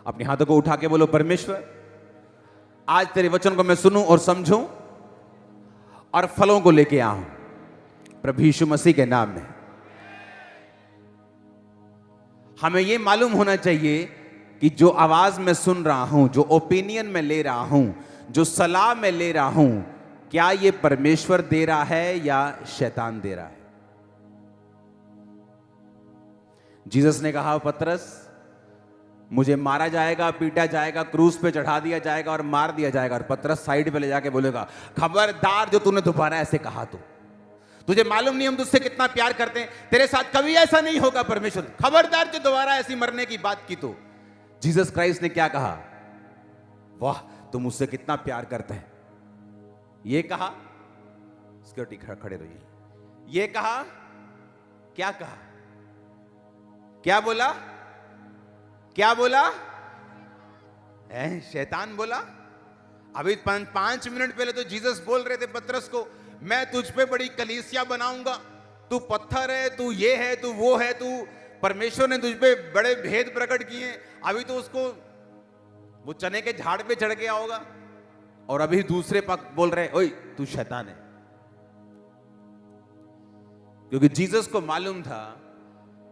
अपने हाथों को उठा के बोलो, परमेश्वर आज तेरे वचन को मैं सुनूं और समझूं और फलों को लेके आऊं, प्रभु यीशु मसीह के नाम में। हमें यह मालूम होना चाहिए कि जो आवाज मैं सुन रहा हूं, जो ओपिनियन में ले रहा हूं, जो सलाह में ले रहा हूं, क्या यह परमेश्वर दे रहा है या शैतान दे रहा है। जीसस ने कहा, पतरस मुझे मारा जाएगा, पीटा जाएगा, क्रूस पे चढ़ा दिया जाएगा और मार दिया जाएगा। और पतरस साइड पे ले जाके बोलेगा, खबरदार जो तूने दोबारा ऐसे कहा तो, तुझे मालूम नहीं हम तुझसे कितना प्यार करते हैं, तेरे साथ कभी ऐसा नहीं होगा परमेश्वर, खबरदार जो दोबारा ऐसी मरने की बात की तो। जीसस क्राइस्ट ने क्या कहा, वाह तुम मुझसे कितना प्यार करते हैं, ये कहा। सिक्योरिटी खड़े रहिए। ये कहा, क्या कहा, क्या बोला, क्या बोला, शैतान बोला। अभी 5 मिनट पहले तो जीसस बोल रहे थे पतरस को, मैं तुझ पे बड़ी कलीसिया बनाऊंगा, तू पत्थर है, तू ये है, तू वो है, तू, परमेश्वर ने तुझ पे बड़े भेद प्रकट किए। अभी तो उसको वो चने के झाड़ पे चढ़ गया होगा, और अभी दूसरे पक्ष बोल रहे, ओए तू शैतान है। क्योंकि जीसस को मालूम था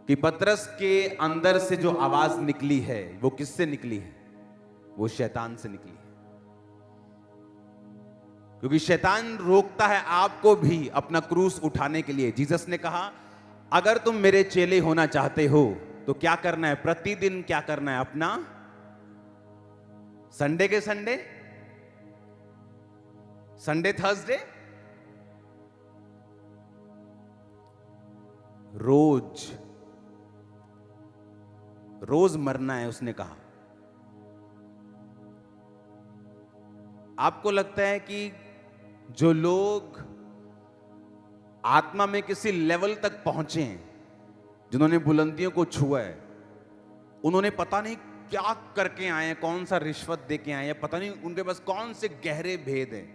कि पतरस के अंदर से जो आवाज निकली है वो किससे निकली है, वो शैतान से निकली है। क्योंकि शैतान रोकता है आपको भी अपना क्रूस उठाने के लिए। जीसस ने कहा, अगर तुम मेरे चेले होना चाहते हो तो क्या करना है, प्रतिदिन क्या करना है, अपना संडे के संडे, संडे थर्सडे, रोज रोज मरना है, उसने कहा। आपको लगता है कि जो लोग आत्मा में किसी लेवल तक पहुंचे हैं, जिन्होंने बुलंदियों को छुआ है, उन्होंने पता नहीं क्या करके आए हैं, कौन सा रिश्वत दे के आए हैं, पता नहीं उनके पास कौन से गहरे भेद हैं।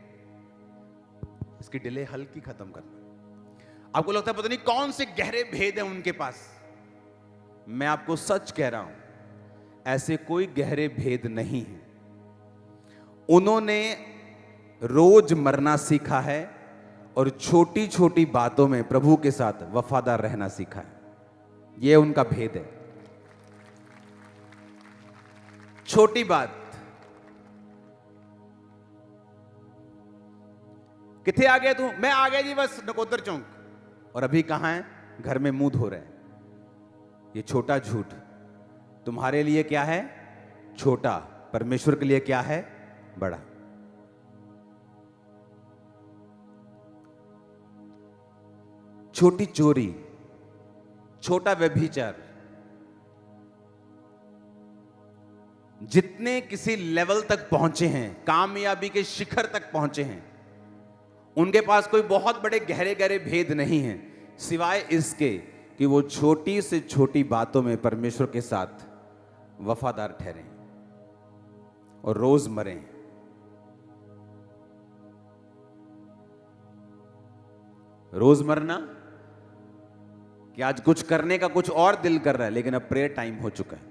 इसकी डिले हल्की खत्म करना। आपको लगता है पता नहीं कौन से गहरे भेद हैं उनके पास। मैं आपको सच कह रहा हूं, ऐसे कोई गहरे भेद नहीं है। उन्होंने रोज मरना सीखा है और छोटी छोटी बातों में प्रभु के साथ वफादार रहना सीखा है। यह उनका भेद है। छोटी बात, किथे आ गया तू, मैं आ गया जी बस नकोदर चौक, और अभी कहां है, घर में मुंह धो रहे हैं। ये छोटा झूठ तुम्हारे लिए क्या है, छोटा, परमेश्वर के लिए क्या है, बड़ा। छोटी चोरी, छोटा व्यभिचार, जितने किसी लेवल तक पहुंचे हैं, कामयाबी के शिखर तक पहुंचे हैं, उनके पास कोई बहुत बड़े गहरे गहरे भेद नहीं हैं, सिवाय इसके कि वो छोटी से छोटी बातों में परमेश्वर के साथ वफादार ठहरें और रोज मरें। रोज मरना कि आज कुछ करने का कुछ और दिल कर रहा है, लेकिन अब प्रेयर टाइम हो चुका है,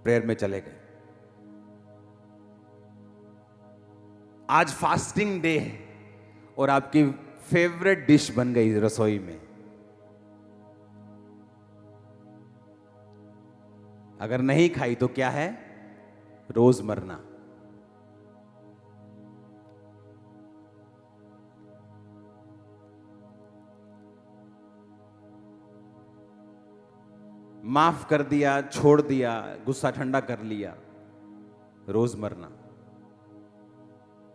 प्रेयर में चले गए। आज फास्टिंग डे है और आपकी फेवरेट डिश बन गई रसोई में। अगर नहीं खाई तो क्या है, रोज मरना। माफ कर दिया, छोड़ दिया, गुस्सा ठंडा कर लिया, रोज मरना।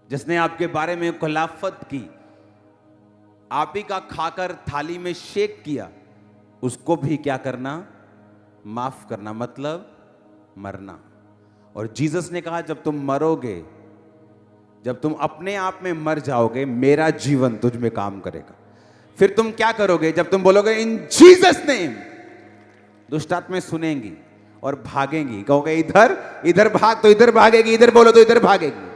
जिसने आपके बारे में खुलाफत की, आप ही का खाकर थाली में शेक किया, उसको भी क्या करना, माफ करना, मतलब मरना। और जीसस ने कहा, जब तुम मरोगे, जब तुम अपने आप में मर जाओगे, मेरा जीवन तुझ में काम करेगा। फिर तुम क्या करोगे, जब तुम बोलोगे इन जीसस नेम, दुष्टात्माएं सुनेंगी और भागेंगी। कहोगे इधर इधर भाग तो इधर भागेगी, इधर बोलो तो इधर भागेगी।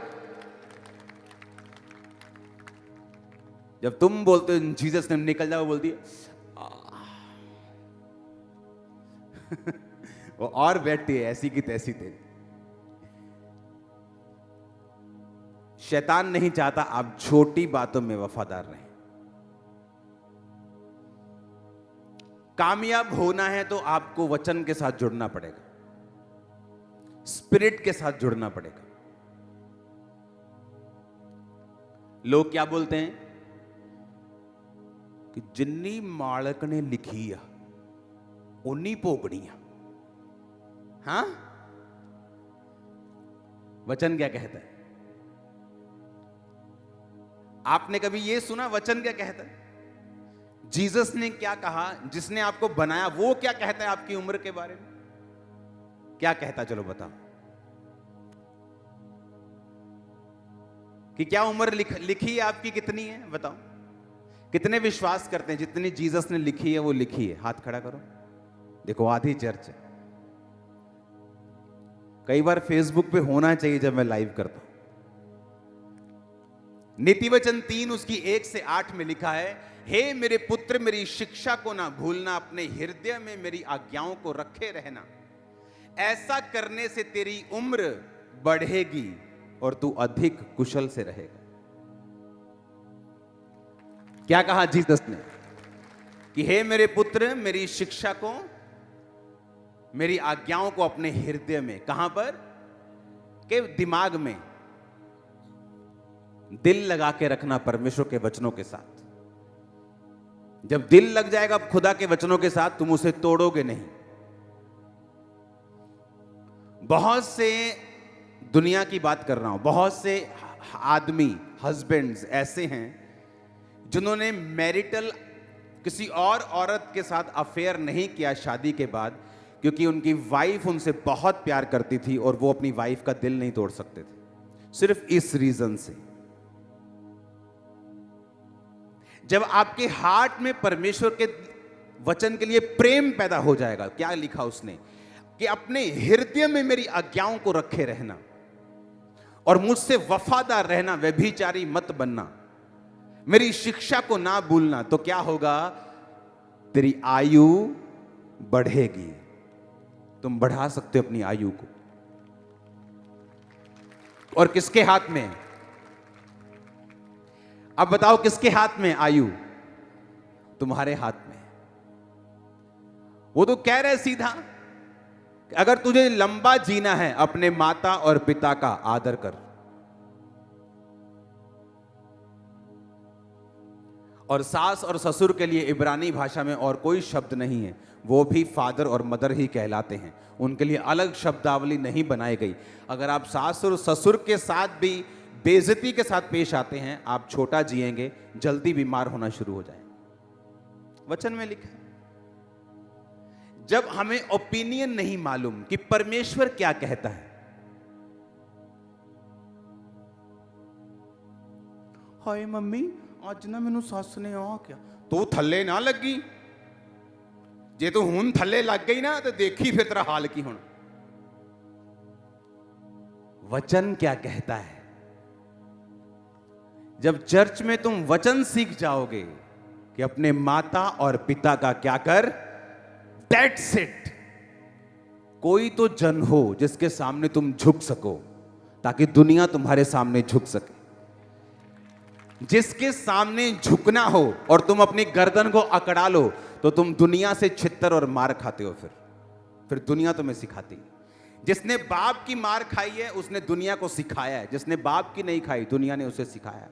जब तुम बोलते हो जीसस नेम, निकल जाओ, बोलती है वो और बैठी है ऐसी की तैसी तेरी। शैतान नहीं चाहता आप छोटी बातों में वफादार रहें। कामयाब होना है तो आपको वचन के साथ जुड़ना पड़ेगा, स्पिरिट के साथ जुड़ना पड़ेगा। लोग क्या बोलते हैं कि जिन्नी मालक ने लिखी आ उन्नी भोगनी आ। हां, वचन क्या कहता है? आपने कभी यह सुना वचन क्या कहता है? जीसस ने क्या कहा? जिसने आपको बनाया वो क्या कहता है आपकी उम्र के बारे में? क्या कहता? चलो बताओ कि क्या उम्र लिखी है आपकी, कितनी है बताओ। कितने विश्वास करते हैं जितनी जीसस ने लिखी है वो लिखी है? हाथ खड़ा करो। देखो आधी चर्च है। कई बार फेसबुक पे होना चाहिए जब मैं लाइव करता हूं। नीति वचन 3 उसकी 1 से 8 में लिखा है, हे मेरे पुत्र मेरी शिक्षा को ना भूलना, अपने हृदय में मेरी आज्ञाओं को रखे रहना। ऐसा करने से तेरी उम्र बढ़ेगी और तू अधिक कुशल से रहेगा। क्या कहा जीसस ने? कि हे मेरे पुत्र मेरी शिक्षा को, मेरी आज्ञाओं को अपने हृदय में, कहां पर? के दिमाग में दिल लगा के रखना परमेश्वर के वचनों के साथ। जब दिल लग जाएगा खुदा के वचनों के साथ, तुम उसे तोड़ोगे नहीं। बहुत से, दुनिया की बात कर रहा हूं, बहुत से आदमी, हस्बैंड्स ऐसे हैं जिन्होंने मैरिटल किसी और औरत के साथ अफेयर नहीं किया शादी के बाद, क्योंकि उनकी वाइफ उनसे बहुत प्यार करती थी और वो अपनी वाइफ का दिल नहीं तोड़ सकते थे, सिर्फ इस रीजन से। जब आपके हार्ट में परमेश्वर के वचन के लिए प्रेम पैदा हो जाएगा, क्या लिखा उसने कि अपने हृदय में मेरी आज्ञाओं को रखे रहना और मुझसे वफादार रहना, व्यभिचारी मत बनना, मेरी शिक्षा को ना भूलना, तो क्या होगा? तेरी आयु बढ़ेगी। तुम बढ़ा सकते हो अपनी आयु को। और किसके हाथ में? अब बताओ किसके हाथ में आयु? तुम्हारे हाथ में। वो तो कह रहे सीधा, अगर तुझे लंबा जीना है अपने माता और पिता का आदर कर। और सास और ससुर के लिए इब्रानी भाषा में और कोई शब्द नहीं है, वो भी फादर और मदर ही कहलाते हैं, उनके लिए अलग शब्दावली नहीं बनाई गई। अगर आप सास और ससुर के साथ भी बेइज्जती के साथ पेश आते हैं, आप छोटा जिएंगे, जल्दी बीमार होना शुरू हो जाए। वचन में लिखा है। जब हमें ओपिनियन नहीं मालूम कि परमेश्वर क्या कहता है, हाय मम्मी आज ना मैनू सस ने आ क्या, तू थल्ले ना लगी, जे तू हुन थल्ले लग गई ना तो देखी फिर तेरा हाल की होना। वचन क्या कहता है? जब चर्च में तुम वचन सीख जाओगे कि अपने माता और पिता का क्या कर, दैट्स इट। कोई तो जन हो जिसके सामने तुम झुक सको, ताकि दुनिया तुम्हारे सामने झुक सके। जिसके सामने झुकना हो और तुम अपनी गर्दन को अकड़ा लो, तो तुम दुनिया से छित्तर और मार खाते हो। फिर दुनिया तुम्हें सिखाती। जिसने बाप की मार खाई है उसने दुनिया को सिखाया है, जिसने बाप की नहीं खाई दुनिया ने उसे सिखाया।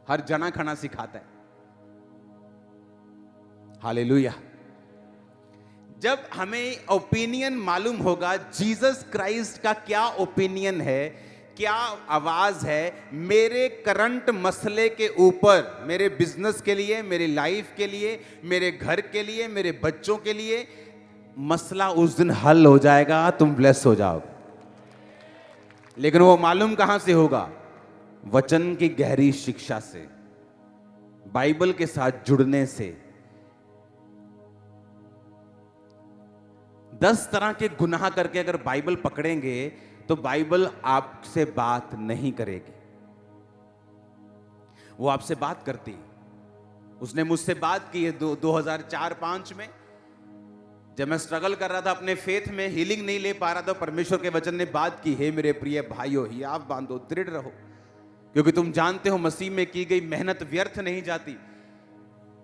हर जना खना सिखाता है। हालेलुया। जब हमें ओपिनियन मालूम होगा जीसस क्राइस्ट का क्या ओपिनियन है, क्या आवाज है मेरे करंट मसले के ऊपर, मेरे बिजनेस के लिए, मेरी लाइफ के लिए, मेरे घर के लिए, मेरे बच्चों के लिए, मसला उस दिन हल हो जाएगा, तुम ब्लेस हो जाओगे। लेकिन वो मालूम कहां से होगा? वचन की गहरी शिक्षा से, बाइबल के साथ जुड़ने से। 10 तरह के गुनाह करके अगर बाइबल पकड़ेंगे तो बाइबल आपसे बात नहीं करेगी, वो आपसे बात करती। उसने मुझसे बात की है 2004-5 में, जब मैं स्ट्रगल कर रहा था अपने फेथ में, हीलिंग नहीं ले पा रहा था, परमेश्वर के वचन ने बात की, हे मेरे प्रिय भाइयों, हियाव बांधो, दृढ़ रहो, क्योंकि तुम जानते हो मसीह में की गई मेहनत व्यर्थ नहीं जाती।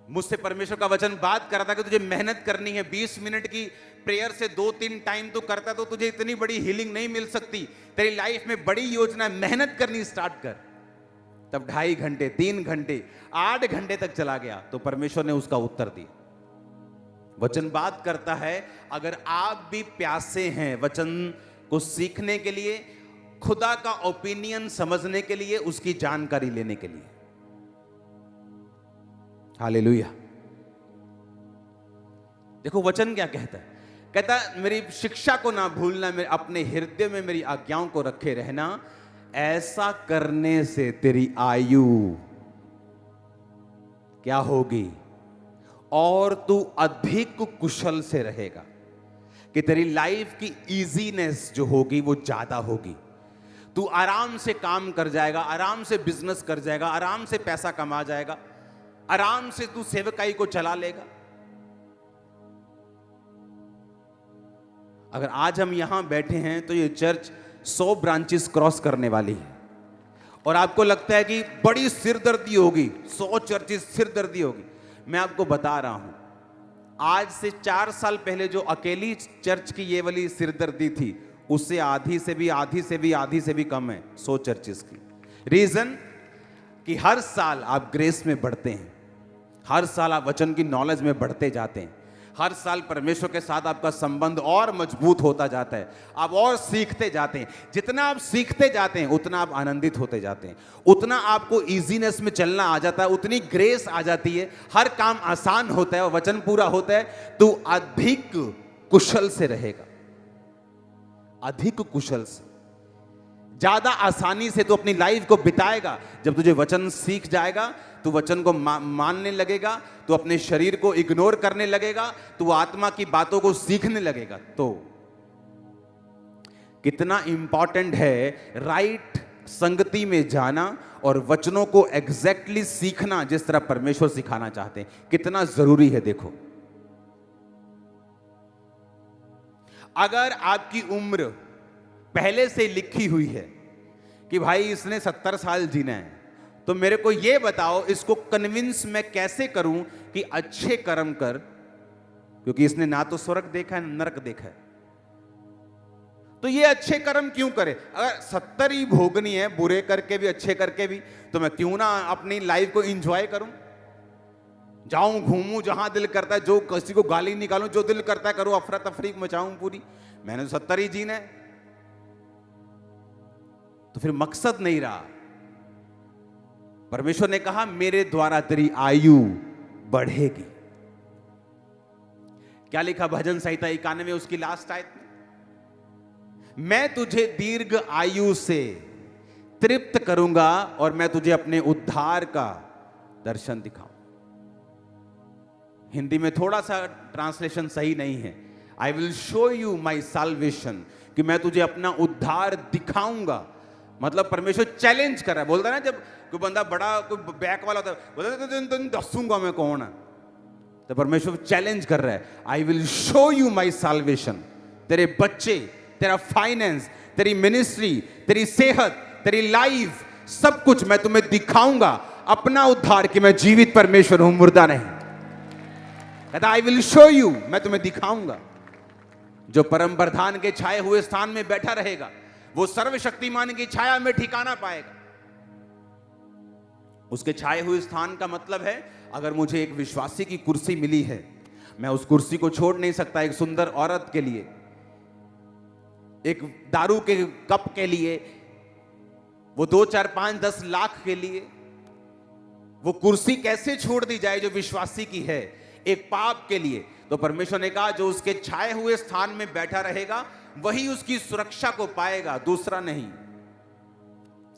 मुझसे परमेश्वर का वचन बात कर रहा था कि तुझे मेहनत करनी है। 20 मिनट की प्रेयर से 2-3 टाइम तो करता तो तुझे इतनी बड़ी हीलिंग नहीं मिल सकती। तेरी लाइफ में बड़ी योजना, मेहनत करनी स्टार्ट कर। तब 2.5 घंटे, 3 घंटे, 8 घंटे तक चला गया, तो परमेश्वर ने उसका उत्तर दिया। वचन बात करता है, अगर आप भी प्यासे हैं वचन को सीखने के लिए, खुदा का ओपिनियन समझने के लिए, उसकी जानकारी लेने के लिए। हालेलुया। देखो वचन क्या कहता है, कहता मेरी शिक्षा को ना भूलना, मेरे अपने हृदय में मेरी आज्ञाओं को रखे रहना, ऐसा करने से तेरी आयु क्या होगी और तू अधिक कुशल से रहेगा, कि तेरी लाइफ की इजीनेस जो होगी वो ज्यादा होगी। तू आराम से काम कर जाएगा, आराम से बिजनेस कर जाएगा, आराम से पैसा कमा जाएगा, आराम से तू सेवकाई को चला लेगा। अगर आज हम यहां बैठे हैं तो ये चर्च 100 ब्रांचेस क्रॉस करने वाली है, और आपको लगता है कि बड़ी सिरदर्दी होगी, 100 चर्चेस सिरदर्दी होगी। मैं आपको बता रहा हूं, आज से 4 साल पहले जो अकेली चर्च की ये वाली सिरदर्दी थी, उससे आधी से भी कम है 100 चर्चेस की। रीजन कि हर साल आप ग्रेस में बढ़ते हैं, हर साल आप वचन की नॉलेज में बढ़ते जाते हैं, हर साल परमेश्वर के साथ आपका संबंध और मजबूत होता जाता है, आप और सीखते जाते हैं। जितना आप सीखते जाते हैं उतना आप आनंदित होते जाते हैं, उतना आपको इजीनेस में चलना आ जाता है, उतनी ग्रेस आ जाती है, हर काम आसान होता है और वचन पूरा होता है। तो अधिक कुशल से रहेगा, अधिक कुशल से, ज्यादा आसानी से तू अपनी लाइफ को बिताएगा। जब तुझे वचन सीख जाएगा, तू वचन को मानने लगेगा, तू अपने शरीर को इग्नोर करने लगेगा, तू आत्मा की बातों को सीखने लगेगा। तो कितना इंपॉर्टेंट है राइट संगति में जाना और वचनों को एग्जैक्टली सीखना जिस तरह परमेश्वर सिखाना चाहते हैं, कितना जरूरी है। देखो, अगर आपकी उम्र पहले से लिखी हुई है कि भाई इसने 70 साल जीना है, तो मेरे को यह बताओ इसको कन्विंस मैं कैसे करूं कि अच्छे कर्म कर, क्योंकि इसने ना तो स्वर्ग देखा है ना नरक देखा है, तो ये अच्छे कर्म क्यों करे? अगर 70 ही भोगनी है, बुरे करके भी अच्छे करके भी, तो मैं क्यों ना अपनी लाइफ को एंजॉय करूं, जाऊं घूमूं जहां दिल करता है, जो किसी को गाली निकालूं, जो दिल करता है करूं, अफरा तफरी मचाऊं पूरी। मैंने तो 70 ही जीना है, तो फिर मकसद नहीं रहा। परमेश्वर ने कहा मेरे द्वारा तेरी आयु बढ़ेगी। क्या लिखा भजन संहिता 91 उसकी लास्ट आयत में, मैं तुझे दीर्घ आयु से तृप्त करूंगा और मैं तुझे अपने उद्धार का दर्शन दिखाऊं। हिंदी में थोड़ा सा ट्रांसलेशन सही नहीं है, I will show you my salvation, कि मैं तुझे अपना उद्धार दिखाऊंगा। मतलब परमेश्वर चैलेंज कर रहा है। बोलता है ना, जब कोई बंदा बड़ा कोई बैक वाला होता है, बोलता है तो दसूंगा मैं कौन है, तो परमेश्वर चैलेंज कर रहा है, I will show you my salvation. तेरे बच्चे, तेरा फाइनेंस, तेरी मिनिस्ट्री, तेरी सेहत, तेरी लाइफ, सब कुछ मैं तुम्हें दिखाऊंगा, अपना उद्धार, कि मैं जीवित परमेश्वर हूं, मुर्दा नहीं। कहता आई विल शो यू, मैं तुम्हें दिखाऊंगा। जो परम प्रधान के छाए हुए स्थान में बैठा रहेगा, वो सर्वशक्तिमान की छाया में ठिकाना पाएगा। उसके छाए हुए स्थान का मतलब है, अगर मुझे एक विश्वासी की कुर्सी मिली है, मैं उस कुर्सी को छोड़ नहीं सकता एक सुंदर औरत के लिए, एक दारू के कप के लिए, वो 2, 4, 5, 10 लाख के लिए। वो कुर्सी कैसे छोड़ दी जाए जो विश्वासी की है, एक पाप के लिए? तो परमेश्वर ने कहा जो उसके छाए हुए स्थान में बैठा रहेगा वही उसकी सुरक्षा को पाएगा, दूसरा नहीं।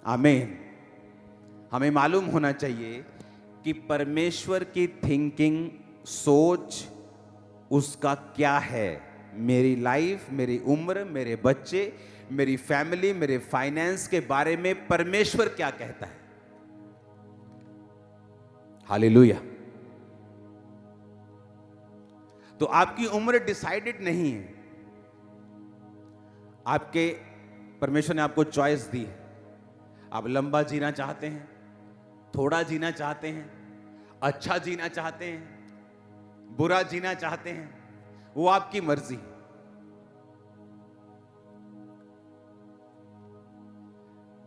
आमीन। हमें मालूम होना चाहिए कि परमेश्वर की थिंकिंग, सोच उसका क्या है। मेरी लाइफ, मेरी उम्र, मेरे बच्चे, मेरी फैमिली, मेरे फाइनेंस के बारे में परमेश्वर क्या कहता है। हालेलुया। तो आपकी उम्र डिसाइडेड नहीं है। आपके परमेश्वर ने आपको चॉइस दी है। आप लंबा जीना चाहते हैं, थोड़ा जीना चाहते हैं, अच्छा जीना चाहते हैं, बुरा जीना चाहते हैं, वो आपकी मर्जी है।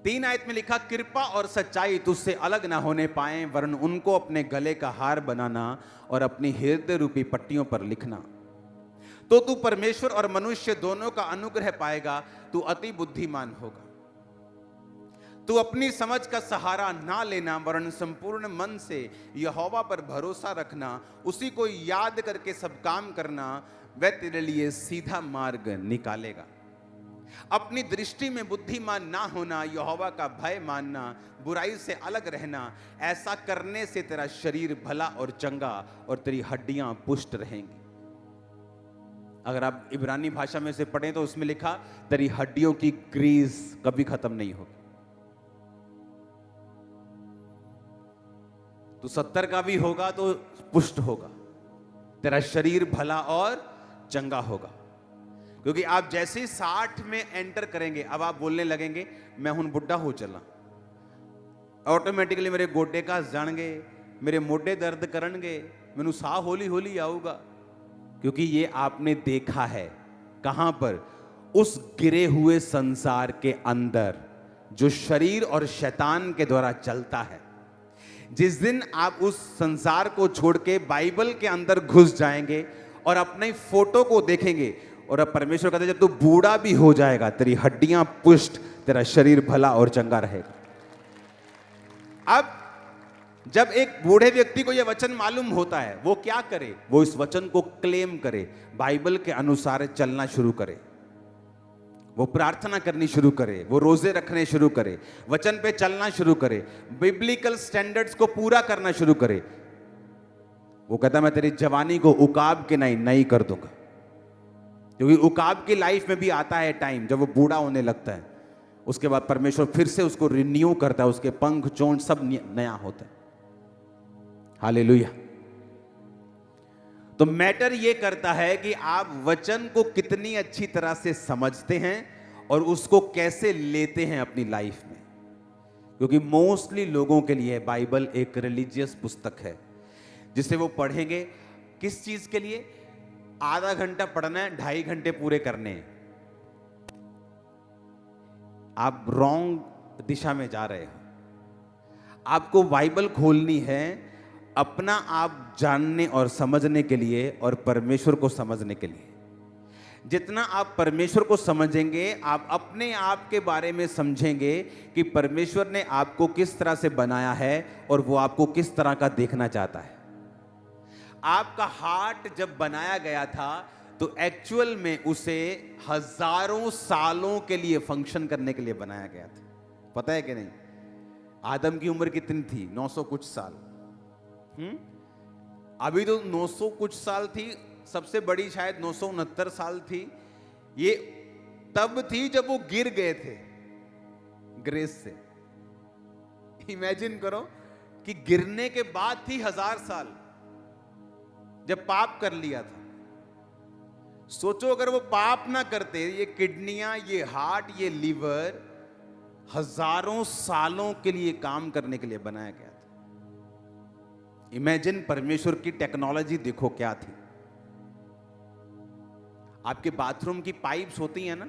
तीन आयत में लिखा, कृपा और सच्चाई तुझसे अलग ना होने पाए, वरन उनको अपने गले का हार बनाना और अपनी हृदय रूपी पट्टियों पर लिखना। तो तू परमेश्वर और मनुष्य दोनों का अनुग्रह पाएगा। तू अति बुद्धिमान होगा। तू अपनी समझ का सहारा ना लेना, वरन संपूर्ण मन से यहोवा पर भरोसा रखना। उसी को याद करके सब काम करना, वह तेरे लिए सीधा मार्ग निकालेगा। अपनी दृष्टि में बुद्धिमान ना होना, यहोवा का भय मानना, बुराई से अलग रहना। ऐसा करने से तेरा शरीर भला और चंगा और तेरी हड्डियां पुष्ट रहेंगी। अगर आप इब्रानी भाषा में से पढ़ें तो उसमें लिखा, तेरी हड्डियों की ग्रीस कभी खत्म नहीं होगी। तो 70 का भी होगा तो पुष्ट होगा, तेरा शरीर भला और चंगा होगा। क्योंकि आप जैसे ही 60 में एंटर करेंगे, अब आप बोलने लगेंगे, मैं हूं बुढ़ा हो चला, ऑटोमेटिकली मेरे गोडे का जाएंगे, मेरे मोढे दर्द करनगे, मैनू साह हौली हौली आऊगा। क्योंकि ये आपने देखा है कहां पर, उस गिरे हुए संसार के अंदर जो शरीर और शैतान के द्वारा चलता है। जिस दिन आप उस संसार को छोड़ के बाइबल के अंदर घुस जाएंगे और अपने फोटो को देखेंगे, और अब परमेश्वर कहते हैं, जब तू बूढ़ा भी हो जाएगा तेरी हड्डियां पुष्ट, तेरा शरीर भला और चंगा रहेगा। अब जब एक बूढ़े व्यक्ति को यह वचन मालूम होता है, वो क्या करे? वो इस वचन को क्लेम करे, बाइबल के अनुसार चलना शुरू करे, वो प्रार्थना करनी शुरू करे, वो रोजे रखने शुरू करे, वचन पे चलना शुरू करे, बिब्लिकल स्टैंडर्ड्स को पूरा करना शुरू करे। वो कहता, मैं तेरी जवानी को उकाब के नई कर दूंगा। क्योंकि उकाब की लाइफ में भी आता है टाइम जब वो बूढ़ा होने लगता है, उसके बाद परमेश्वर फिर से उसको रिन्यू करता है, उसके पंख चोंच सब नया होता है। हालेलुया। तो मैटर ये करता है कि आप वचन को कितनी अच्छी तरह से समझते हैं और उसको कैसे लेते हैं अपनी लाइफ में। क्योंकि मोस्टली लोगों के लिए बाइबल एक रिलीजियस पुस्तक है जिसे वो पढ़ेंगे किस चीज के लिए? आधा घंटा पढ़ना है, 2.5 घंटे पूरे करने हैं। आप रॉन्ग दिशा में जा रहे हो। आपको बाइबल खोलनी है अपना आप जानने और समझने के लिए और परमेश्वर को समझने के लिए। जितना आप परमेश्वर को समझेंगे, आप अपने आप के बारे में समझेंगे कि परमेश्वर ने आपको किस तरह से बनाया है और वो आपको किस तरह का देखना चाहता है। आपका हार्ट जब बनाया गया था तो एक्चुअल में उसे हजारों सालों के लिए फंक्शन करने के लिए बनाया गया था। पता है कि नहीं? आदम की उम्र कितनी थी? 900 कुछ साल। अभी तो 900 कुछ साल थी, सबसे बड़ी शायद 969 साल थी। ये तब थी जब वो गिर गए थे ग्रेस से। इमेजिन करो कि गिरने के बाद थी 1000 साल, जब पाप कर लिया था। सोचो अगर वो पाप ना करते, ये किडनियां, ये हार्ट, ये लीवर हजारों सालों के लिए काम करने के लिए बनाया गया था। इमेजिन परमेश्वर की टेक्नोलॉजी देखो क्या थी। आपके बाथरूम की पाइप्स होती हैं ना,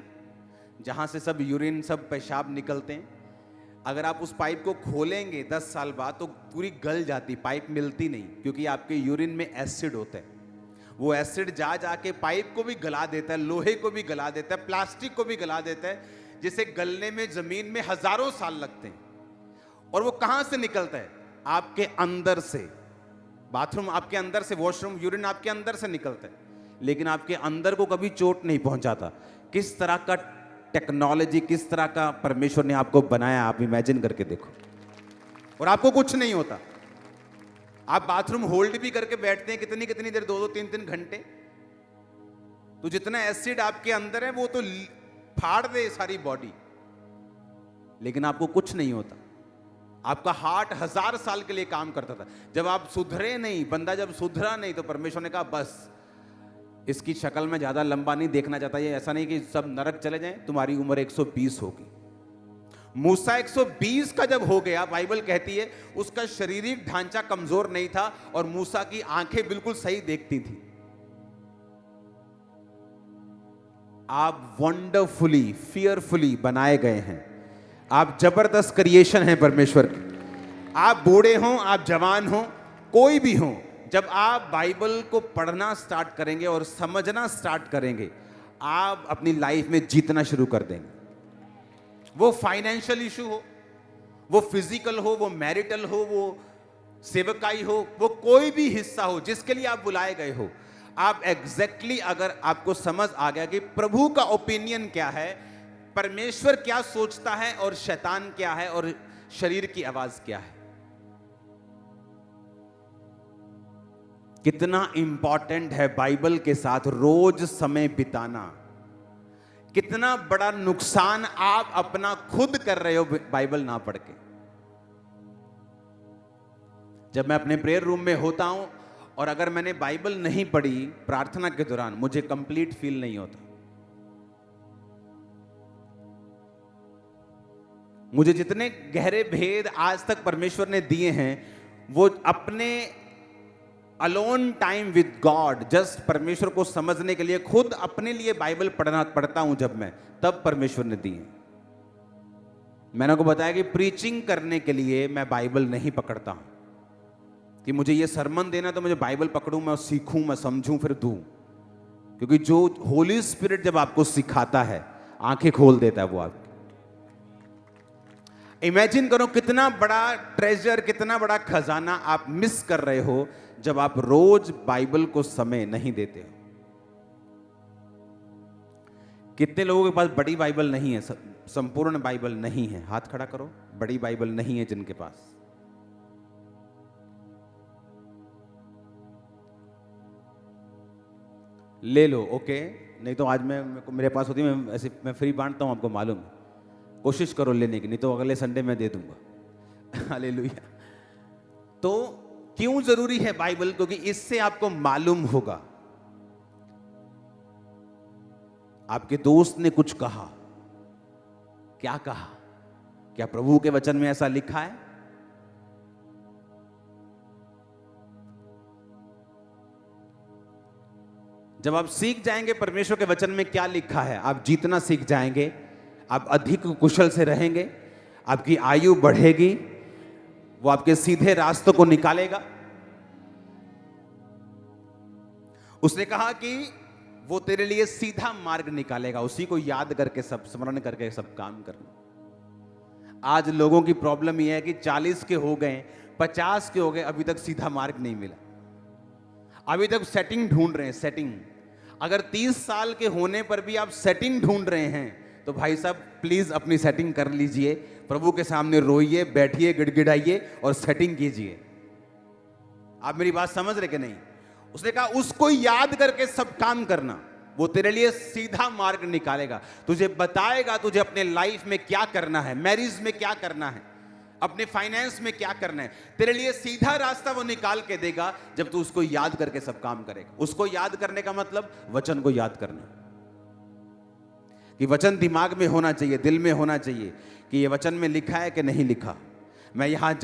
जहां से सब यूरिन, सब पेशाब निकलते हैं। अगर आप उस पाइप को खोलेंगे 10 साल बाद तो पूरी गल जाती, पाइप मिलती नहीं, क्योंकि आपके यूरिन में एसिड होता है। वो एसिड जा जाके पाइप को भी गला देता है, लोहे को भी गला देता है, प्लास्टिक को भी गला देता है, जिसे गलने में जमीन में हजारों साल लगते हैं। और वो कहां से निकलता है? आपके अंदर से। बाथरूम आपके अंदर से, वॉशरूम, यूरिन आपके अंदर से निकलता है, लेकिन आपके अंदर को कभी चोट नहीं पहुंचाता। किस तरह का टेक्नोलॉजी, किस तरह का परमेश्वर ने आपको बनाया, आप इमेजिन करके देखो। और आपको कुछ नहीं होता। आप बाथरूम होल्ड भी करके बैठते हैं कितनी कितनी देर, 2-2, 3-3 घंटे। तो जितना एसिड आपके अंदर है वो तो फाड़ दे सारी बॉडी, लेकिन आपको कुछ नहीं होता। आपका हार्ट 1000 साल के लिए काम करता था। जब आप सुधरे नहीं, बंदा जब सुधरा नहीं, तो परमेश्वर ने कहा बस इसकी शक्ल में ज्यादा लंबा नहीं देखना चाहता, ये ऐसा नहीं कि सब नरक चले जाएं, तुम्हारी उम्र 120 होगी। मूसा 120 का जब हो गया, बाइबल कहती है उसका शारीरिक ढांचा कमजोर नहीं था और मूसा की आंखें बिल्कुल सही देखती थी। आप वंडरफुली फियरफुली बनाए गए हैं, आप जबरदस्त क्रिएशन हैं परमेश्वर की। आप बूढ़े हों, आप जवान हों, कोई भी हो, जब आप बाइबल को पढ़ना स्टार्ट करेंगे और समझना स्टार्ट करेंगे, आप अपनी लाइफ में जीतना शुरू कर देंगे। वो फाइनेंशियल इशू हो, वो फिजिकल हो, वो मैरिटल हो, वो सेवकाई हो, वो कोई भी हिस्सा हो जिसके लिए आप बुलाए गए हो, आप एग्जैक्टली अगर आपको समझ आ गया कि प्रभु का ओपिनियन क्या है, परमेश्वर क्या सोचता है और शैतान क्या है और शरीर की आवाज क्या है। कितना इंपॉर्टेंट है बाइबल के साथ रोज समय बिताना। कितना बड़ा नुकसान आप अपना खुद कर रहे हो बाइबल ना पढ़ के। जब मैं अपने प्रेयर रूम में होता हूं और अगर मैंने बाइबल नहीं पढ़ी प्रार्थना के दौरान, मुझे कंप्लीट फील नहीं होता। मुझे जितने गहरे भेद आज तक परमेश्वर ने दिए हैं, वो अपने alone time with God, just परमेश्वर को समझने के लिए खुद अपने लिए बाइबल पढ़ता हूं जब मैं, तब परमेश्वर ने दिए। मैंने आपको बताया कि प्रीचिंग करने के लिए मैं बाइबल नहीं पकड़ता हूं कि मुझे ये सरमन देना तो मुझे बाइबल पकड़ूं, मैं सीखूं, मैं समझूं, फिर दूं। क्योंकि जो होली स्पिरिट जब आपको सिखाता है, आंखें खोल देता है वो आपकी। इमेजिन करो कितना बड़ा ट्रेजर, कितना बड़ा खजाना आप मिस कर रहे हो जब आप रोज बाइबल को समय नहीं देते हो। कितने लोगों के पास बड़ी बाइबल नहीं है, संपूर्ण बाइबल नहीं है? हाथ खड़ा करो। बड़ी बाइबल नहीं है जिनके पास। ले लो, ओके। नहीं तो आज मेरे पास होती, मैं फ्री बांटता हूं, आपको मालूम है। कोशिश करो लेने की, नहीं तो अगले संडे मैं दे दूंगा। हालेलुया। तो क्यों जरूरी है बाइबल? क्योंकि इससे आपको मालूम होगा। आपके दोस्त ने कुछ कहा, क्या कहा? क्या प्रभु के वचन में ऐसा लिखा है? जब आप सीख जाएंगे परमेश्वर के वचन में क्या लिखा है, आप जीतना सीख जाएंगे, आप अधिक कुशल से रहेंगे, आपकी आयु बढ़ेगी, वो आपके सीधे रास्तों को निकालेगा। उसने कहा कि वो तेरे लिए सीधा मार्ग निकालेगा, उसी को याद करके सब स्मरण करके सब काम करना। आज लोगों की प्रॉब्लम यह है कि 40 के हो गए, 50 के हो गए, अभी तक सीधा मार्ग नहीं मिला, अभी तक सेटिंग ढूंढ रहे हैं। सेटिंग, अगर 30 साल के होने पर भी आप सेटिंग ढूंढ रहे हैं तो भाई साहब प्लीज अपनी सेटिंग कर लीजिए, प्रभु के सामने रोइए, बैठिए, गिड़गिड़ाइए और सेटिंग कीजिए। आप मेरी बात समझ रहे कि नहीं? उसने कहा उसको याद करके सब काम करना, वो तेरे लिए सीधा मार्ग निकालेगा, तुझे बताएगा तुझे अपने लाइफ में क्या करना है, मैरिज में क्या करना है, अपने फाइनेंस में क्या करना है। तेरे लिए सीधा रास्ता वो निकाल के देगा जब तू उसको याद करके सब काम करेगा। उसको याद करने का मतलब वचन को याद करना, कि वचन दिमाग में होना चाहिए, दिल में होना चाहिए कि ये वचन में लिखा है कि नहीं लिखा, मैं यहां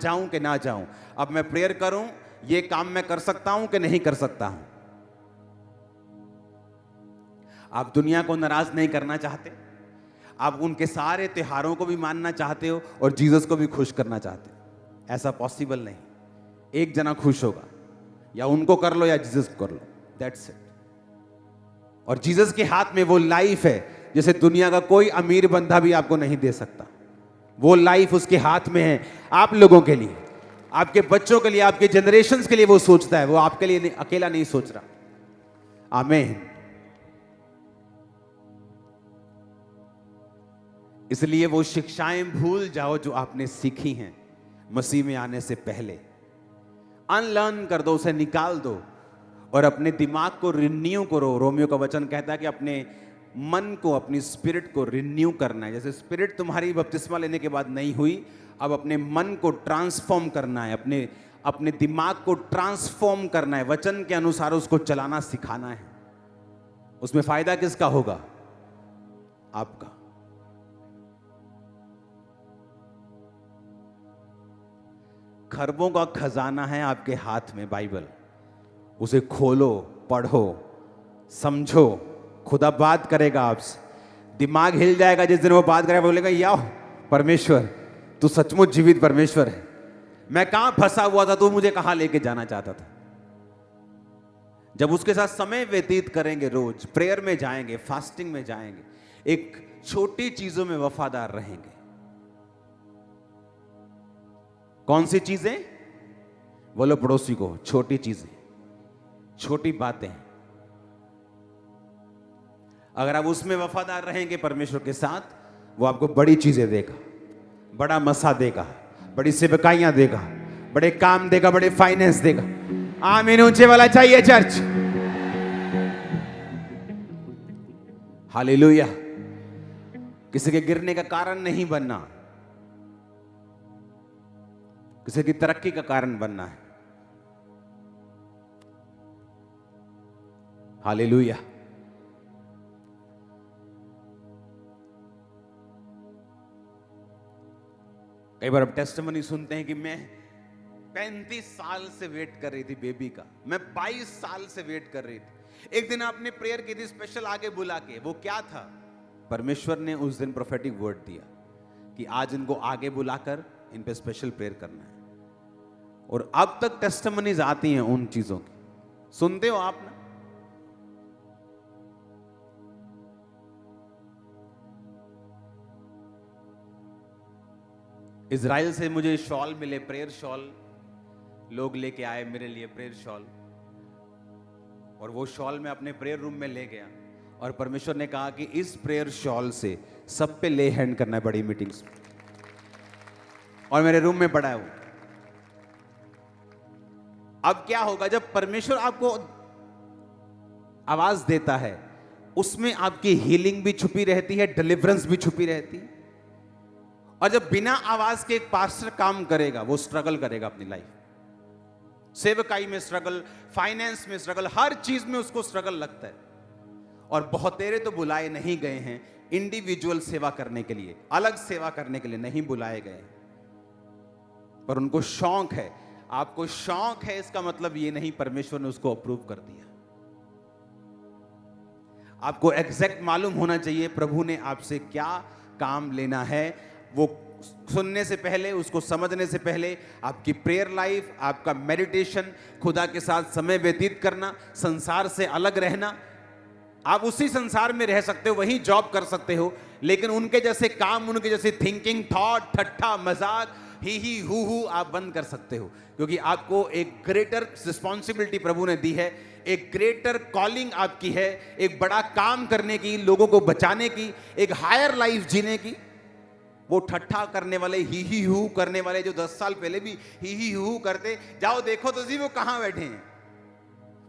जाऊं कि ना जाऊं, अब मैं प्रेयर करूं, ये काम मैं कर सकता हूं कि नहीं कर सकता हूं। आप दुनिया को नाराज नहीं करना चाहते, आप उनके सारे त्योहारों को भी मानना चाहते हो और जीसस को भी खुश करना चाहते हो। ऐसा पॉसिबल नहीं, एक जना खुश होगा, या उनको कर लो या जीसस को कर लो, दैट्स इट। और जीसस के हाथ में वो लाइफ है जैसे दुनिया का कोई अमीर बंदा भी आपको नहीं दे सकता। वो लाइफ उसके हाथ में है, आप लोगों के लिए, आपके बच्चों के लिए, आपके जनरेशंस के लिए वो सोचता है, वो आपके लिए अकेला नहीं सोच रहा। आमीन। इसलिए वो शिक्षाएं भूल जाओ जो आपने सीखी हैं मसीह में आने से पहले, अनलर्न कर दो, उसे निकाल दो और अपने दिमाग को रिन्यू करो। रोमियो का वचन कहता है कि अपने मन को, अपनी स्पिरिट को रिन्यू करना है। जैसे स्पिरिट तुम्हारी बपतिस्मा लेने के बाद नहीं हुई, अब अपने मन को ट्रांसफॉर्म करना है, अपने दिमाग को ट्रांसफॉर्म करना है, वचन के अनुसार उसको चलाना सिखाना है। उसमें फायदा किसका होगा? आपका। खरबों का खजाना है आपके हाथ में, बाइबल। उसे खोलो, पढ़ो, समझो। खुदा बात करेगा आपसे। दिमाग हिल जाएगा जिस दिन वो बात करेगा, बोलेगा याओ परमेश्वर, तू सचमुच जीवित परमेश्वर है। मैं कहां फंसा हुआ था, तू मुझे कहां लेके जाना चाहता था। जब उसके साथ समय व्यतीत करेंगे, रोज प्रेयर में जाएंगे, फास्टिंग में जाएंगे, एक छोटी चीजों में वफादार रहेंगे। कौन सी चीजें? बोलो पड़ोसी को, छोटी चीजें, छोटी बातें। अगर आप उसमें वफादार रहेंगे परमेश्वर के साथ, वो आपको बड़ी चीजें देगा, बड़ा मसा देगा, बड़ी सेवकाइयां देगा, बड़े काम देगा, बड़े फाइनेंस देगा। आमीन ऊंचे वाला चाहिए चर्च। हालेलुया। किसी के गिरने का कारण नहीं बनना, किसी की तरक्की का कारण बनना है। हालेलुया। कई बार अब टेस्टिमनी सुनते हैं कि मैं 35 साल से वेट कर रही थी बेबी का, मैं 22 साल से वेट कर रही थी। एक दिन आपने प्रेयर की थी स्पेशल आगे बुला के, वो क्या था? परमेश्वर ने उस दिन प्रोफेटिक वर्ड दिया कि आज इनको आगे बुलाकर इन पे स्पेशल प्रेयर करना है। और अब तक टेस्टिमनीज आती हैं उन चीजों की, सुनते हो आप ना? इजराइल से मुझे शॉल मिले, प्रेयर शॉल लोग लेके आए मेरे लिए, प्रेयर शॉल। और वो शॉल मैं अपने प्रेयर रूम में ले गया और परमेश्वर ने कहा कि इस प्रेयर शॉल से सब पे ले हैंड करना है बड़ी मीटिंग्स में। और मेरे रूम में पड़ा है वो। अब क्या होगा जब परमेश्वर आपको आवाज देता है, उसमें आपकी हीलिंग भी छुपी रहती है, डिलीवरेंस भी छुपी रहती है। और जब बिना आवाज के एक पास्टर काम करेगा, वो स्ट्रगल करेगा अपनी लाइफ, सेवकाई में स्ट्रगल, फाइनेंस में स्ट्रगल, हर चीज में उसको स्ट्रगल लगता है। और बहुत तेरे तो बुलाए नहीं गए हैं इंडिविजुअल सेवा करने के लिए, अलग सेवा करने के लिए नहीं बुलाए गए, पर उनको शौक है। आपको शौक है, इसका मतलब ये नहीं परमेश्वर ने उसको अप्रूव कर दिया। आपको एग्जैक्ट मालूम होना चाहिए प्रभु ने आपसे क्या काम लेना है। वो सुनने से पहले, उसको समझने से पहले आपकी प्रेयर लाइफ, आपका मेडिटेशन, खुदा के साथ समय व्यतीत करना, संसार से अलग रहना। आप उसी संसार में रह सकते हो, वही जॉब कर सकते हो, लेकिन उनके जैसे काम, उनके जैसे थिंकिंग, थॉट, ठट्ठा, मजाक, ही हु आप बंद कर सकते हो। क्योंकि आपको एक ग्रेटर रिस्पॉन्सिबिलिटी प्रभु ने दी है, एक ग्रेटर कॉलिंग आपकी है, एक बड़ा काम करने की, लोगों को बचाने की, एक हायर लाइफ जीने की। वो ठट्ठा करने वाले, ही हु करने वाले, जो 10 साल पहले भी ही हु करते, जाओ देखो तो जी वो कहां बैठे हैं,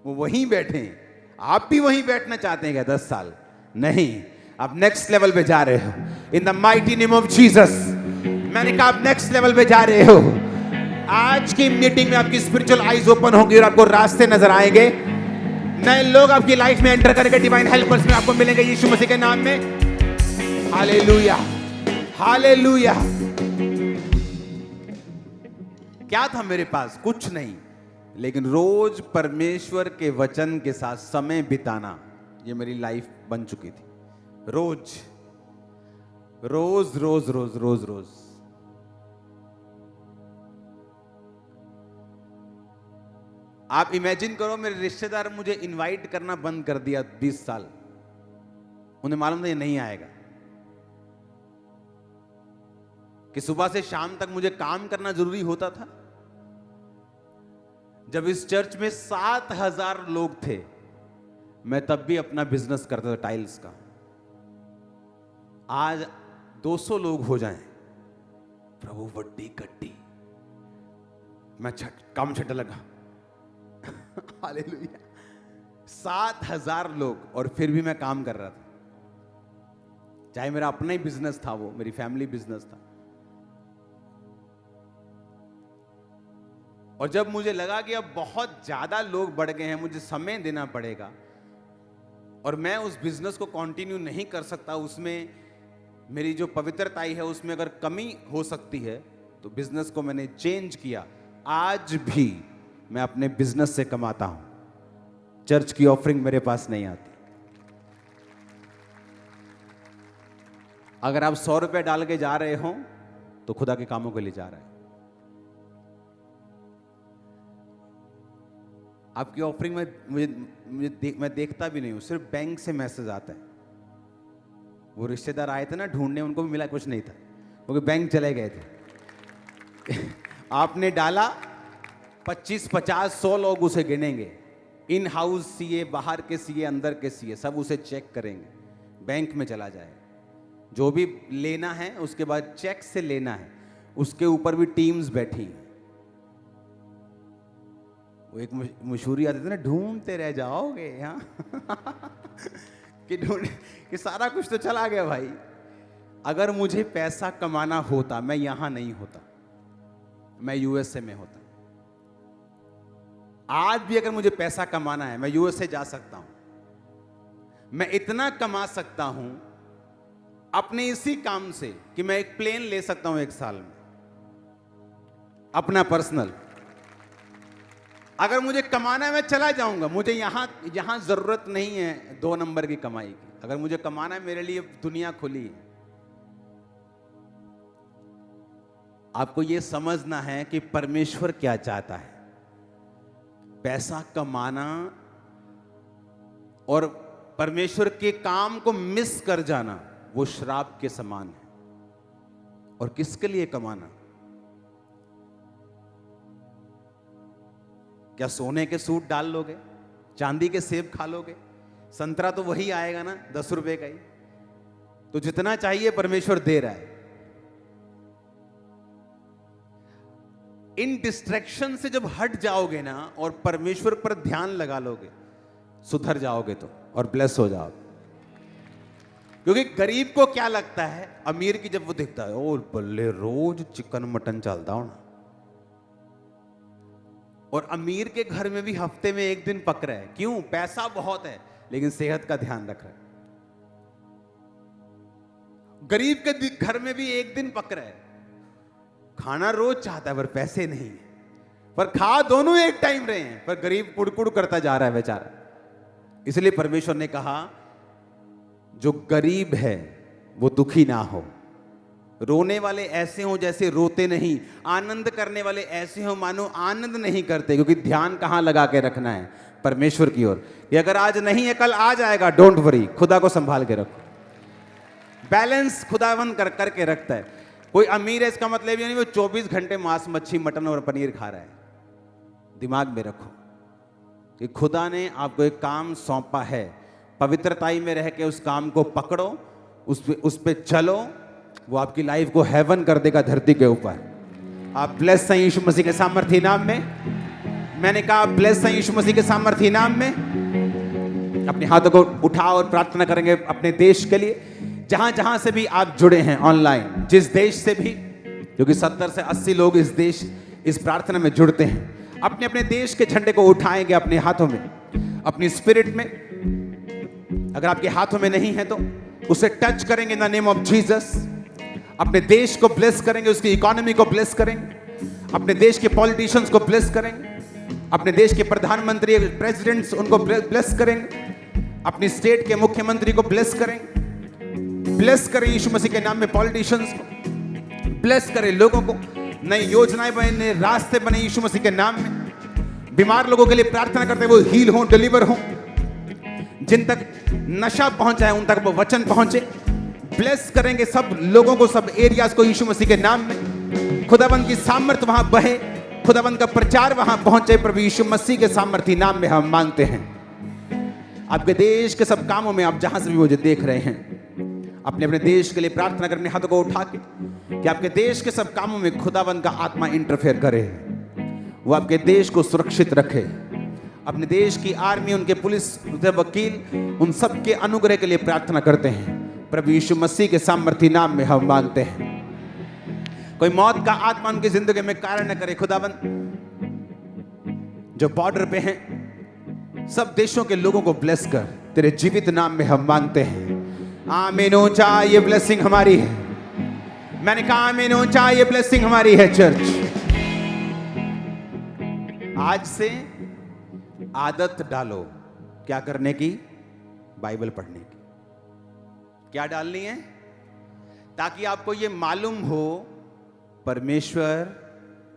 वो वहीं बैठे हैं। आप भी वहीं बैठना चाहते हैं क्या 10 साल? नहीं, आप नेक्स्ट लेवल पे जा रहे हो in the mighty name of Jesus. मैंने कहा आप नेक्स्ट लेवल पे जा रहे हो। आज की मीटिंग में आपकी स्पिरिचुअल आईज ओपन होंगी और आपको रास्ते नजर आएंगे। नए लोग आपकी लाइफ में एंटर करके डिवाइन हेल्पर्स में आपको मिलेंगे यीशु मसीह के नाम में। Hallelujah, hallelujah. क्या था मेरे पास? कुछ नहीं, लेकिन रोज परमेश्वर के वचन के साथ समय बिताना, ये मेरी लाइफ बन चुकी थी। रोज रोज रोज रोज रोज रोज। आप इमेजिन करो, मेरे रिश्तेदार मुझे इनवाइट करना बंद कर दिया 20 साल। उन्हें मालूम था ये नहीं आएगा, कि सुबह से शाम तक मुझे काम करना जरूरी होता था। जब इस चर्च में 7,000 लोग थे, मैं तब भी अपना बिजनेस करता था टाइल्स का। आज 200 लोग हो जाएं, प्रभु वड्डी कट्टी, मैं काम छट लगा। हालेलुया। 7,000 लोग, और फिर भी मैं काम कर रहा था। चाहे मेरा अपना ही बिजनेस था, वो मेरी फैमिली बिजनेस था। और जब मुझे लगा कि अब बहुत ज्यादा लोग बढ़ गए हैं, मुझे समय देना पड़ेगा और मैं उस बिजनेस को कंटिन्यू नहीं कर सकता, उसमें मेरी जो पवित्रता है उसमें अगर कमी हो सकती है, तो बिजनेस को मैंने चेंज किया। आज भी मैं अपने बिजनेस से कमाता हूं, चर्च की ऑफरिंग मेरे पास नहीं आती। अगर आप 100 रुपए डाल के जा रहे हो तो खुदा के कामों के लिए जा रहे हैं। आपकी ऑफरिंग में मैं देखता भी नहीं हूं, सिर्फ बैंक से मैसेज आता है। वो रिश्तेदार आए थे ना ढूंढने, उनको भी मिला कुछ नहीं था, क्योंकि बैंक चले गए थे। आपने डाला 25, 50, 100 लोग उसे गिनेंगे, इन हाउस सीए, बाहर के सीए, अंदर के सीए, सब उसे चेक करेंगे, बैंक में चला जाए। जो भी लेना है उसके बाद चेक से लेना है, उसके ऊपर भी टीम्स बैठी हैं। वो एक मशहूरी आती थी ना, ढूंढते रह जाओगे यहाँ कि सारा कुछ तो चला गया भाई। अगर मुझे पैसा कमाना होता, मैं यहां नहीं होता, मैं यूएसए में होता। आज भी अगर मुझे पैसा कमाना है, मैं यूएसए जा सकता हूं। मैं इतना कमा सकता हूं अपने इसी काम से कि मैं एक प्लेन ले सकता हूं 1 साल में, अपना पर्सनल। अगर मुझे कमाना है, मैं चला जाऊंगा। मुझे यहां जरूरत नहीं है 2 नंबर की कमाई की। अगर मुझे कमाना है, मेरे लिए दुनिया खुली है। आपको यह समझना है कि परमेश्वर क्या चाहता है। पैसा कमाना और परमेश्वर के काम को मिस कर जाना, वो श्राप के समान है। और किसके लिए कमाना? क्या सोने के सूट डाल लोगे? चांदी के सेब खा लोगे? संतरा तो वही आएगा ना, 10 रुपए का ही। तो जितना चाहिए परमेश्वर दे रहा है। इन डिस्ट्रैक्शन से जब हट जाओगे ना और परमेश्वर पर ध्यान लगा लोगे, सुधर जाओगे तो, और ब्लेस हो जाओगे। क्योंकि गरीब को क्या लगता है, अमीर की जब वो दिखता है, ओ बल्ले रोज चिकन मटन चलता हो ना। और अमीर के घर में भी हफ्ते में 1 दिन पक रहा है। क्यों? पैसा बहुत है लेकिन सेहत का ध्यान रख रहा है। गरीब के घर में भी 1 दिन पक रहा है, खाना रोज चाहता है पर पैसे नहीं है, पर खा दोनों एक टाइम रहे हैं, पर गरीब कुड़कुड़ करता जा रहा है बेचारा। इसलिए परमेश्वर ने कहा, जो गरीब है वो दुखी ना हो। रोने वाले ऐसे हो जैसे रोते नहीं, आनंद करने वाले ऐसे हो मानो आनंद नहीं करते। क्योंकि ध्यान कहां लगा के रखना है? परमेश्वर की ओर। ये अगर आज नहीं है कल आ जाएगा, डोंट वरी। खुदा को संभाल के रखो। बैलेंस खुदावन करके रखता है। कोई अमीर है इसका मतलब ये नहीं वो 24 घंटे मांस, मच्छी, मटन और पनीर खा रहा है। दिमाग में रखो कि खुदा ने आपको एक काम सौंपा है। पवित्रताई में रह के उस काम को पकड़ो, उस पे चलो, वो आपकी लाइफ को हेवन कर देगा धरती के ऊपर। आप ब्लेस हैं यीशु मसीह के सामर्थी नाम में। मैंने कहा ब्लेस हैं यीशु मसीह के सामर्थी नाम में। अपने हाथों को उठाओ और प्रार्थना करेंगे अपने देश के लिए। जहां जहां से भी आप जुड़े हैं ऑनलाइन, जिस देश से भी, क्योंकि 70 से 80 लोग इस प्रार्थना में जुड़ते हैं, अपने अपने देश के झंडे को उठाएंगे अपने हाथों में, अपनी स्पिरिट में। अगर आपके हाथों में नहीं है तो उसे टच करेंगे in the name of Jesus. अपने देश को ब्लेस करेंगे, उसकी इकोनॉमी को ब्लेस करेंगे, अपने देश के पॉलिटिशियंस को ब्लेस करेंगे, अपने देश के प्रधानमंत्री, प्रेसिडेंट्स, उनको ब्लेस करेंगे, अपनी स्टेट के मुख्यमंत्री को ब्लेस करेंगे। ब्लेस करें यीशु मसीह के नाम में पॉलिटिशियंस को, ब्लेस करें लोगों को। नई योजनाएं बने, नए रास्ते बने यीशु मसीह के नाम में। बीमार लोगों के लिए प्रार्थना करते हैं वो हील हो, डिलीवर हो। जिन तक नशा पहुंचा है उन तक वो वचन पहुंचे। ब्लेस करेंगे सब लोगों को, सब एरियाज को यीशु मसीह के नाम में। खुदाबंद की सामर्थ वहां बहे, खुदाबंद का प्रचार वहां पहुंचे। प्रभु यीशु मसीह के सामर्थी नाम में हम मांगते हैं। आपके देश के सब कामों में, आप जहां से भी मुझे देख रहे हैं, अपने अपने देश के लिए प्रार्थना करने, हाथों को उठा के, कि आपके देश के सब कामों में खुदाबंद का आत्मा इंटरफेयर करे, वो आपके देश को सुरक्षित रखे। अपने देश की आर्मी, उनके पुलिस, उनके वकील, उन सब के अनुग्रह के लिए प्रार्थना करते हैं। प्रभु यीशु मसीह के सामर्थी नाम में हम मांगते हैं। कोई मौत का आत्मा उनकी जिंदगी में कारण न करे खुदाबंद। जो बॉर्डर पे हैं, सब देशों के लोगों को ब्लेस कर, तेरे जीवित नाम में हम मांगते हैं। आमीन। ऊंचा ये ब्लेसिंग हमारी है। मैंने कहा आमीन, ऊंचा ये ब्लेसिंग हमारी है। चर्च, आज से आदत डालो क्या करने की? बाइबल पढ़ने की। क्या डालनी है? ताकि आपको ये मालूम हो परमेश्वर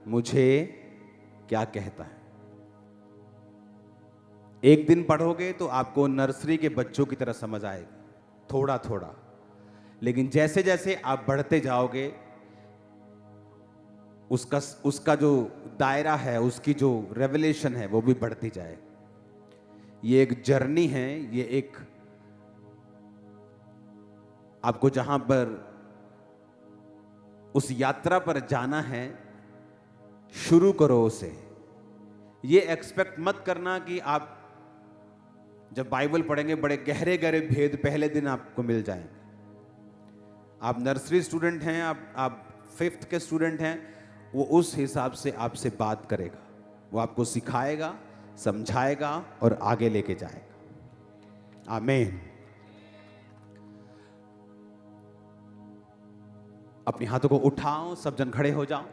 मुझे क्या कहता है। एक दिन पढ़ोगे तो आपको नर्सरी के बच्चों की तरह समझ आएगी, थोड़ा थोड़ा। लेकिन जैसे जैसे आप बढ़ते जाओगे, उसका जो दायरा है, उसकी जो रेवलेशन है, वो भी बढ़ती जाए। ये एक जर्नी है, ये एक आपको जहां पर उस यात्रा पर जाना है, शुरू करो उसे। ये एक्सपेक्ट मत करना कि आप जब बाइबल पढ़ेंगे बड़े गहरे गहरे भेद पहले दिन आपको मिल जाएंगे। आप नर्सरी स्टूडेंट हैं, आप 5th के स्टूडेंट हैं, वो उस हिसाब से आपसे बात करेगा, वो आपको सिखाएगा, समझाएगा और आगे लेके जाएगा। आमीन। अपने हाथों को उठाओ, सब जन खड़े हो जाओ।